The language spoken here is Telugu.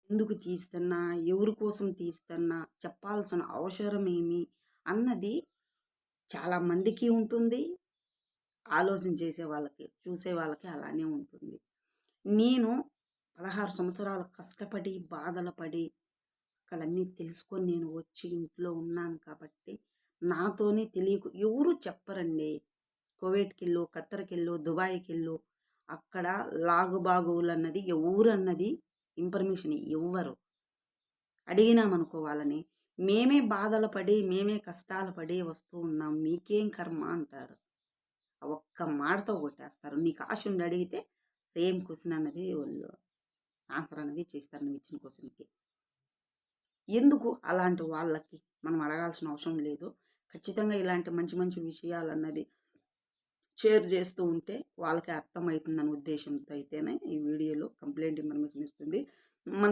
ఎందుకు తీస్తున్నా? ఎవరి కోసం తీస్తున్నా? చెప్పాల్సిన అవసరమేమి? అన్నది చాలా మందికి ఉంటుంది. ఆలోచన చేసే వాళ్ళకి, చూసే వాళ్ళకి అలానే ఉంటుంది. నేను 16 సంవత్సరాలు కష్టపడి, బాధలు పడి, అక్కడన్నీ తెలుసుకొని నేను వచ్చి ఇంట్లో ఉన్నాను కాబట్టి, నాతోనే తెలియకు ఎవరు చెప్పరండి. కువైట్‌కెళ్ళు, ఖత్తర్‌కెళ్ళు, దుబాయ్‌కెళ్ళు, అక్కడ లాగుబాగులన్నది ఎవరన్నది ఇన్ఫర్మేషన్ ఇవ్వరు. అడిగినామనుకో వాళ్ళని, మేమే బాధలు పడి, మేమే కష్టాలు పడి వస్తూ ఉన్నాం. మీకేం కర్మ అంటారు. ఆ ఒక్క మాటతో కొట్టేస్తారు. నీకు ఆశుండి అడిగితే సేమ్ క్వెషన్ అన్నది వాళ్ళు ఆన్సర్ అనేది చేస్తారు నువ్విచ్చిన క్వెషన్‌కి. ఎందుకు అలాంటి వాళ్ళకి మనం అడగాల్సిన అవసరం లేదు. ఖచ్చితంగా ఇలాంటి మంచి మంచి విషయాలన్నది షేర్ చేస్తూ ఉంటే వాళ్ళకి అర్థమైతుందనే ఉద్దేశంతో అయితేనే ఈ వీడియోలో కంప్లీట్ ఇన్ఫర్మేషన్ ఇస్తుంది. మన